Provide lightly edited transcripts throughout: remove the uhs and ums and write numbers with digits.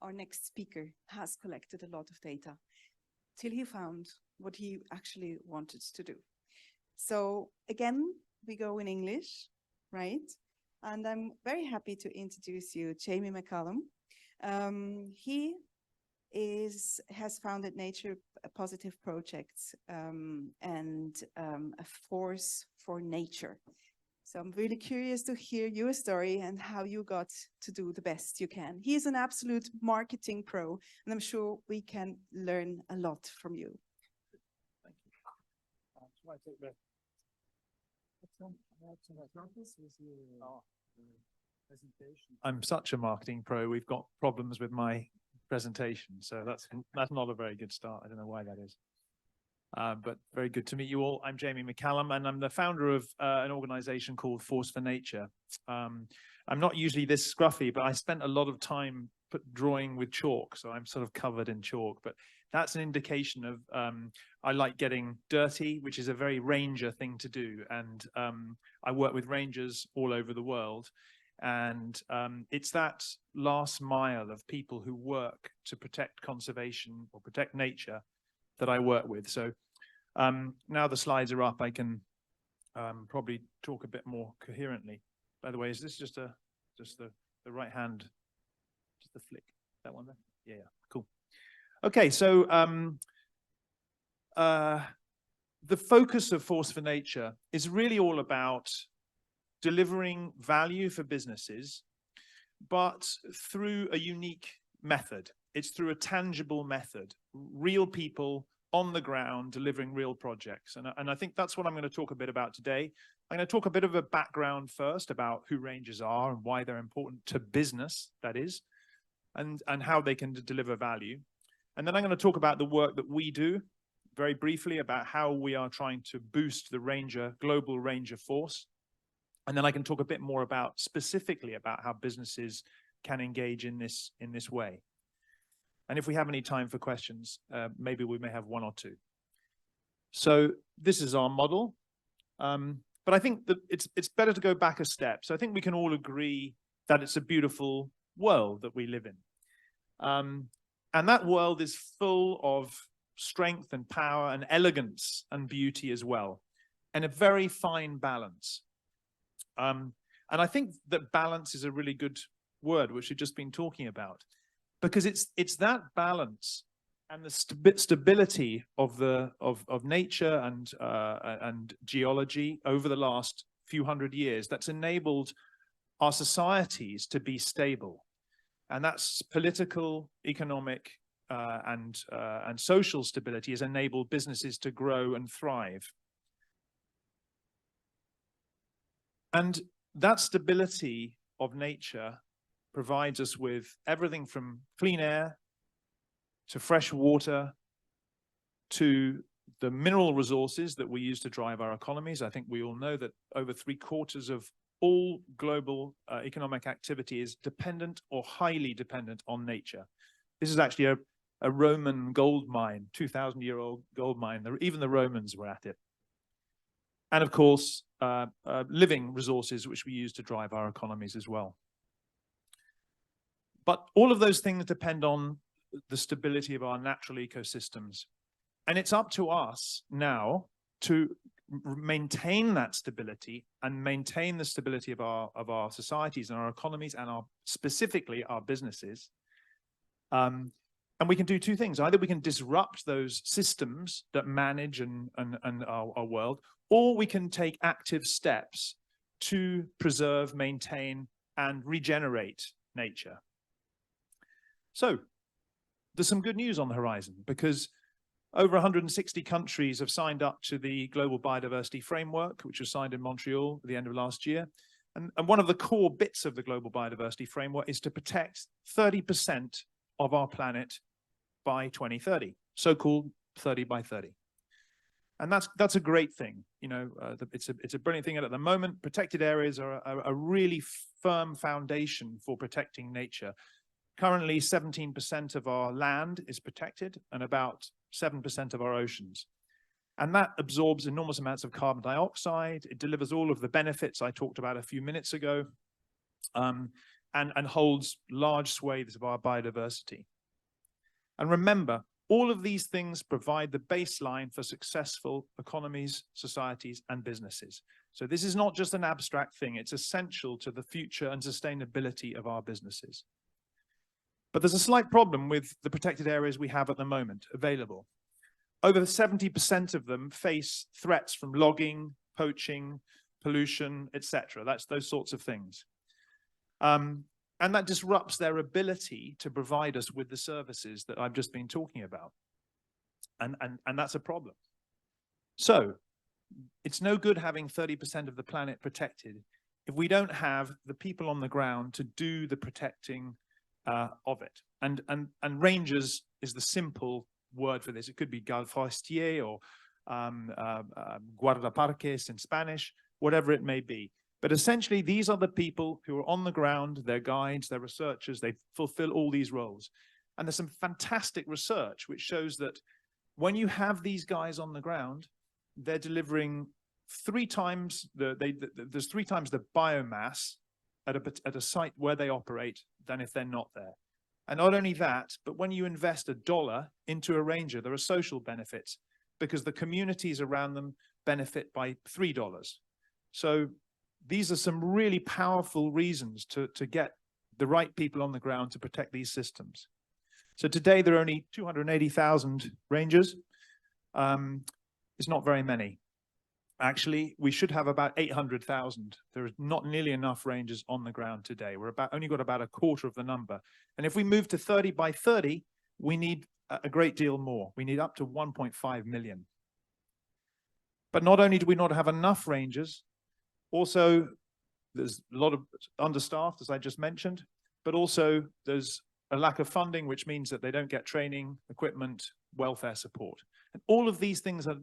our next speaker, has collected a lot of data till he found what he actually wanted to do. So again, we go in English, right? And I'm very happy to introduce you Jamie McCallum. He has founded Nature Positive Projects and a force for nature. So I'm really curious to hear your story and how you got to do the best you can. He is an absolute marketing pro, and I'm sure we can learn a lot from you. Thank you. Shall I take the presentation? I'm such a marketing pro. We've got problems with my presentation, so that's not a very good start. I don't know why that is. But very good to meet you all. I'm Jamie McCallum, and I'm the founder of an organization called Force for Nature. I'm not usually this scruffy, but I spent a lot of time drawing with chalk, so I'm sort of covered in chalk. But that's an indication of I like getting dirty, which is a very ranger thing to do. And I work with rangers all over the world. And it's that last mile of people who work to protect conservation or protect nature that I work with. So now the slides are up, I can probably talk a bit more coherently. By the way, is this just the right hand, just the flick, that one there? Yeah, cool. Okay, so the focus of Force for Nature is really all about delivering value for businesses, but through a unique method. It's through a tangible method, real people on the ground delivering real projects. And I think that's what I'm going to talk a bit about today. I'm going to talk a bit of a background first about who rangers are and why they're important to business, that is, and how they can deliver value. And then I'm going to talk about the work that we do very briefly, about how we are trying to boost the global ranger force. And then I can talk a bit more specifically about how businesses can engage in this way. And if we have any time for questions, maybe we may have one or two. So this is our model. But I think that it's better to go back a step. So I think we can all agree that it's a beautiful world that we live in. And that world is full of strength and power and elegance and beauty as well, and a very fine balance. And I think that balance is a really good word, which we've just been talking about. Because it's that balance and the stability of nature and geology over the last few hundred years that's enabled our societies to be stable, and that's political, economic, and social stability has enabled businesses to grow and thrive. And that stability of nature provides us with everything from clean air to fresh water to the mineral resources that we use to drive our economies. I think we all know that over 3/4 of all global economic activity is dependent or highly dependent on nature. This is actually a Roman gold mine, 2,000-year-old gold mine. Even the Romans were at it. And of course, living resources which we use to drive our economies as well. But all of those things depend on the stability of our natural ecosystems. And it's up to us now to maintain that stability and maintain the stability of our societies and our economies and specifically our businesses. And we can do two things. Either we can disrupt those systems that manage and our world, or we can take active steps to preserve, maintain, and regenerate nature. So there's some good news on the horizon, because over 160 countries have signed up to the Global Biodiversity Framework, which was signed in Montreal at the end of last year. And one of the core bits of the Global Biodiversity Framework is to protect 30% of our planet by 2030, so-called 30 by 30. And that's a great thing. You know, it's a brilliant thing. And at the moment, protected areas are a really firm foundation for protecting nature. Currently, 17% of our land is protected and about 7% of our oceans. And that absorbs enormous amounts of carbon dioxide. It delivers all of the benefits I talked about a few minutes ago. and holds large swathes of our biodiversity. And remember, all of these things provide the baseline for successful economies, societies, and businesses. So this is not just an abstract thing. It's essential to the future and sustainability of our businesses. But there's a slight problem with the protected areas we have at the moment available. Over 70% of them face threats from logging, poaching, pollution, etc. That's those sorts of things. And that disrupts their ability to provide us with the services that I've just been talking about. And that's a problem. So it's no good having 30% of the planet protected if we don't have the people on the ground to do the protecting of it. And rangers is the simple word for this. It could be forestier or guardaparques in Spanish, whatever it may be. But essentially, these are the people who are on the ground, they're guides, they're researchers, they fulfill all these roles. And there's some fantastic research which shows that when you have these guys on the ground, they're delivering there's 3 times the biomass at a site where they operate than if they're not there. And not only that, but when you invest $1 into a ranger, there are social benefits because the communities around them benefit by $3. So these are some really powerful reasons to get the right people on the ground to protect these systems. So today there are only 280,000 rangers. It's not very many. Actually, we should have about 800,000. There is not nearly enough rangers on the ground today. We're only got about a quarter of the number. And if we move to 30 by 30, we need a great deal more. We need up to 1.5 million. But not only do we not have enough rangers, also there's a lot of understaffed, as I just mentioned, but also there's a lack of funding, which means that they don't get training, equipment, welfare support. And all of these things are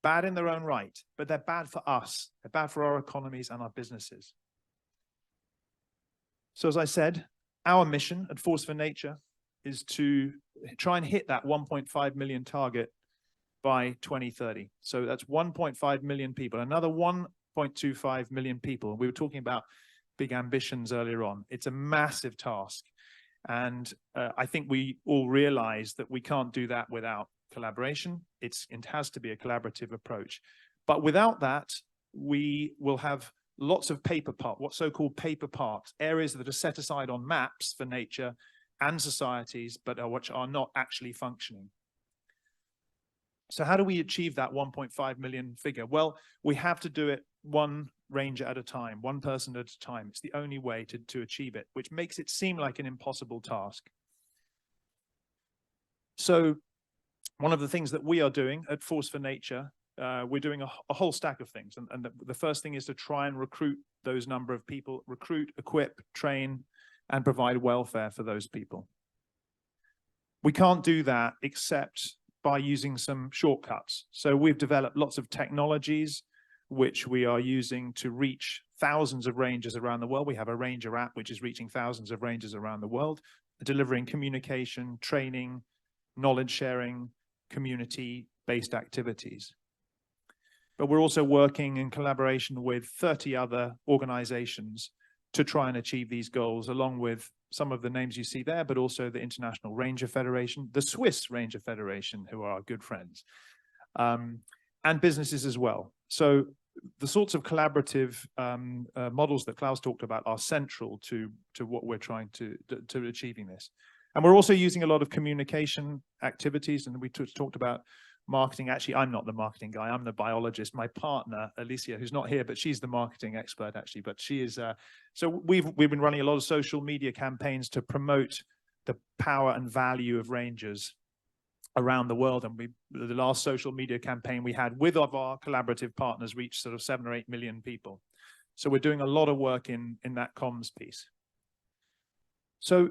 bad in their own right, but they're bad for us. They're bad for our economies and our businesses. So as I said, our mission at Force for Nature is to try and hit that 1.5 million target by 2030. So that's 1.5 million people, another 1.25 million people. We were talking about big ambitions earlier on. It's a massive task. And I think we all realize that we can't do that without collaboration. It has to be a collaborative approach. But without that, we will have lots of paper parks, what so-called paper parks, areas that are set aside on maps for nature and societies, but which are not actually functioning. So how do we achieve that 1.5 million figure? Well, we have to do it one ranger at a time, one person at a time. It's the only way to achieve it, which makes it seem like an impossible task. So one of the things that we are doing at Force for Nature, we're doing a whole stack of things. And the first thing is to try and recruit those number of people, recruit, equip, train, and provide welfare for those people. We can't do that except by using some shortcuts. So we've developed lots of technologies which we are using to reach thousands of rangers around the world. We have a ranger app which is reaching thousands of rangers around the world, delivering communication, training, knowledge sharing, community-based activities. But we're also working in collaboration with 30 other organizations to try and achieve these goals, along with some of the names you see there, but also the International Ranger Federation, the Swiss Ranger Federation, who are our good friends, and businesses as well. So the sorts of collaborative models that Klaus talked about are central to what we're trying to achieving this. And we're also using a lot of communication activities, and we talked about marketing. Actually, I'm not the marketing guy, I'm the biologist. My partner, Alicia, who's not here, but she's the marketing expert actually, but she is, so we've been running a lot of social media campaigns to promote the power and value of rangers around the world. And the last social media campaign we had with our collaborative partners reached sort of 7 or 8 million people. So we're doing a lot of work in that comms piece. So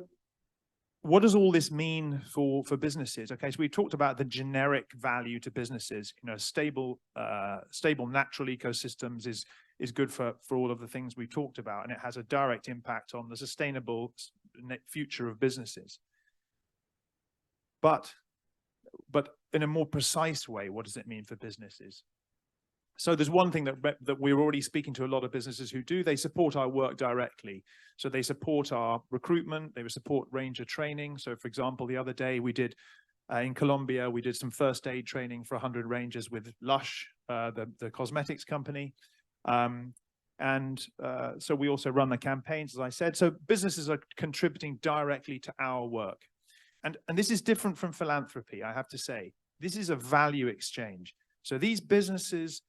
what does all this mean for businesses? Okay, so we talked about the generic value to businesses. You know, stable natural ecosystems is good for all of the things we talked about, and it has a direct impact on the sustainable future of businesses. But in a more precise way, what does it mean for businesses? So there's one thing that we're already speaking to a lot of businesses who do. They support our work directly. So they support our recruitment, they support ranger training. So for example, the other day we did, in Colombia, we did some first aid training for 100 rangers with Lush, the cosmetics company. So we also run the campaigns, as I said. So businesses are contributing directly to our work. And this is different from philanthropy, I have to say. This is a value exchange. So these businesses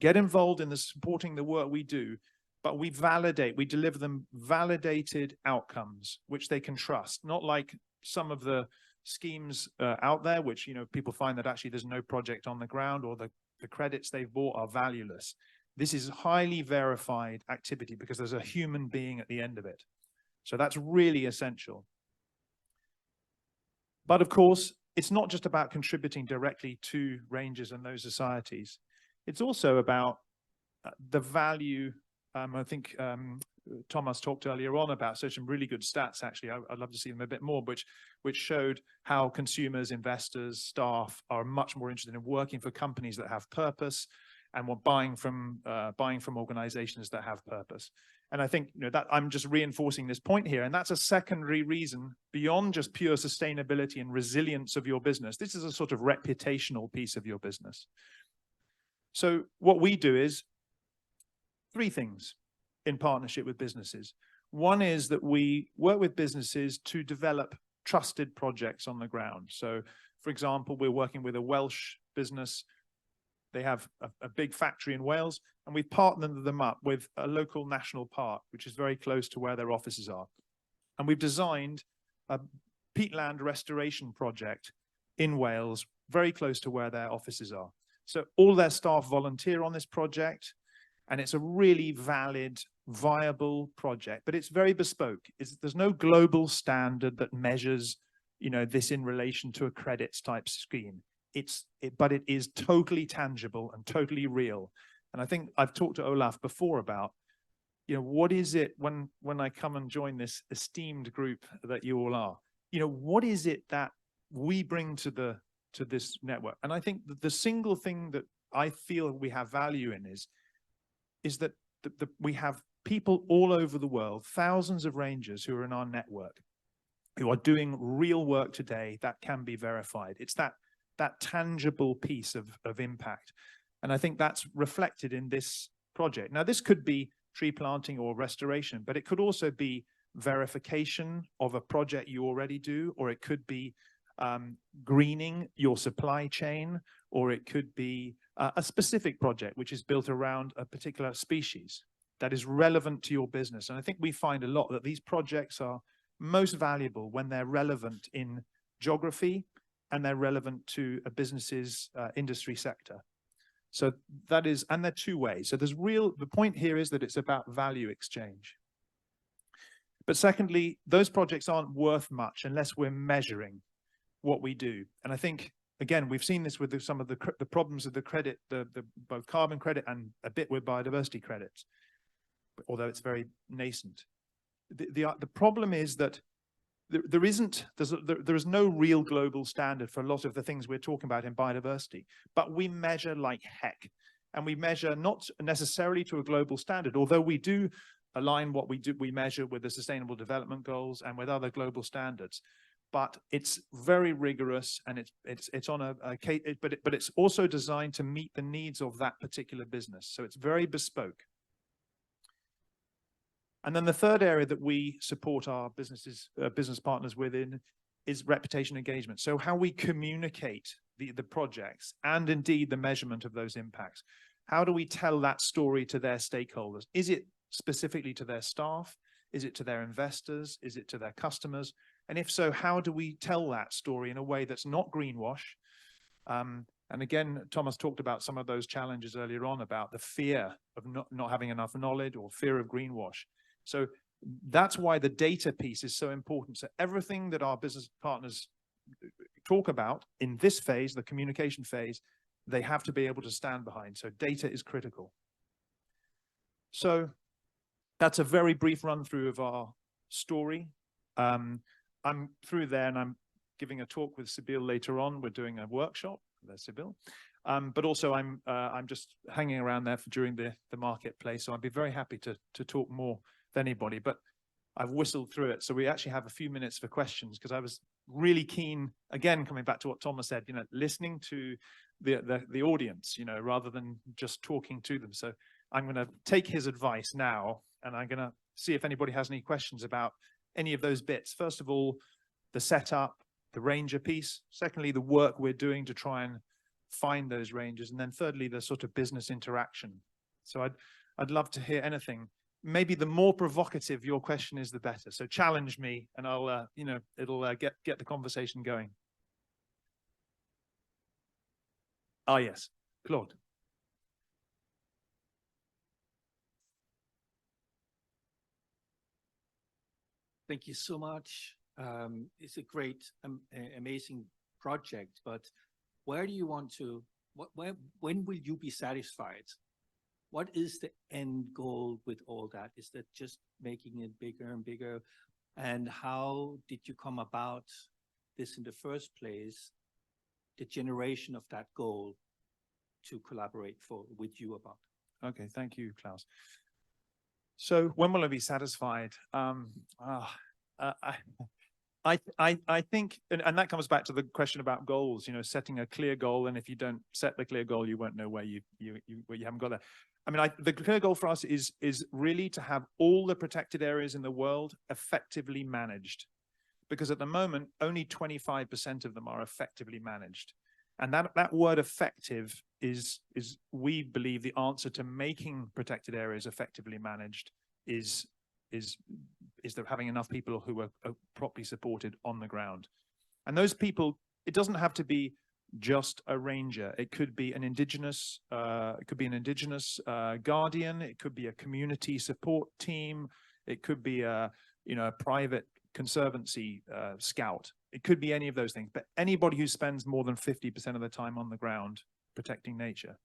get involved in supporting the work we do, but we deliver them validated outcomes, which they can trust, not like some of the schemes out there, which, people find that actually there's no project on the ground, or the credits they've bought are valueless. This is highly verified activity because there's a human being at the end of it. So that's really essential. But of course, it's not just about contributing directly to rangers and those societies. It's also about the value. I think Thomas talked earlier on about some really good stats, actually. I'd love to see them a bit more, which showed how consumers, investors, staff are much more interested in working for companies that have purpose, and we're buying from organizations that have purpose. And I think that I'm just reinforcing this point here, and that's a secondary reason beyond just pure sustainability and resilience of your business. This is a sort of reputational piece of your business. So what we do is 3 things in partnership with businesses. One is that we work with businesses to develop trusted projects on the ground. So for example, we're working with a Welsh business. They have a big factory in Wales, and we've partnered them up with a local national park, which is very close to where their offices are. And we've designed a peatland restoration project in Wales, very close to where their offices are. So all their staff volunteer on this project, and it's a really valid, viable project, but it's very bespoke. There's no global standard that measures, this in relation to a credits type scheme. But it is totally tangible and totally real. And I think I've talked to Olaf before about, what is it when I come and join this esteemed group that you all are? What is it that we bring to this network? And I think that the single thing that I feel we have value in is that we have people all over the world, thousands of rangers who are in our network, who are doing real work today that can be verified. It's that tangible piece of impact. And I think that's reflected in this project. Now, this could be tree planting or restoration, but it could also be verification of a project you already do, or it could be greening your supply chain, or it could be a specific project which is built around a particular species that is relevant to your business. And I think we find a lot that these projects are most valuable when they're relevant in geography and they're relevant to a business's industry sector. So that is, and they're 2 ways. So the point here is that it's about value exchange. But secondly, those projects aren't worth much unless we're measuring what we do. And I think, again, we've seen this with some of the problems of the credit, both carbon credit and a bit with biodiversity credits, although it's very nascent. The problem is that there is no real global standard for a lot of the things we're talking about in biodiversity, but we measure like heck. And we measure not necessarily to a global standard, although we do align what we measure with the Sustainable Development Goals and with other global standards. But it's very rigorous, and it's on but it's also designed to meet the needs of that particular business. So it's very bespoke. And then the third area that we support our business partners within is reputation engagement. So how we communicate the projects and indeed the measurement of those impacts. How do we tell that story to their stakeholders? Is it specifically to their staff? Is it to their investors? Is it to their customers? And if so, how do we tell that story in a way that's not greenwash? And again, Thomas talked about some of those challenges earlier on about the fear of not having enough knowledge or fear of greenwash. So that's why the data piece is so important. So everything that our business partners talk about in this phase, the communication phase, they have to be able to stand behind. So data is critical. So that's a very brief run through of our story. I'm through there, and I'm giving a talk with Sibyl later on. We're doing a workshop. There's Sibyl. But also I'm just hanging around there during the marketplace. So I'd be very happy to talk more with anybody, but I've whistled through it. So we actually have a few minutes for questions, because I was really keen, again, coming back to what Thomas said, listening to the audience, rather than just talking to them. So I'm going to take his advice now, and I'm going to see if anybody has any questions about any of those bits. First of all, the setup, the ranger piece. Secondly, the work we're doing to try and find those rangers. And then thirdly, the sort of business interaction. So I'd love to hear anything. Maybe the more provocative your question is, the better. So challenge me, and I'll, it'll get the conversation going. Ah, yes, Claude. Thank you so much. It's a great, amazing project, but where do you want to, when will you be satisfied? What is the end goal with all that? Is that just making it bigger and bigger? And how did you come about this in the first place, the generation of that goal to collaborate with you about? Okay, thank you, Klaus. So when will I be satisfied? I think, and that comes back to the question about goals, setting a clear goal. And if you don't set the clear goal, you won't know where you haven't got there. I mean, the clear goal for us is really to have all the protected areas in the world effectively managed, because at the moment, only 25% of them are effectively managed. And that word effective is, we believe, the answer to making protected areas effectively managed is that having enough people who are properly supported on the ground. And those people, it doesn't have to be just a ranger. It could be an indigenous, guardian. It could be a community support team. It could be a private conservancy scout. It could be any of those things. But anybody who spends more than 50% of their time on the ground protecting nature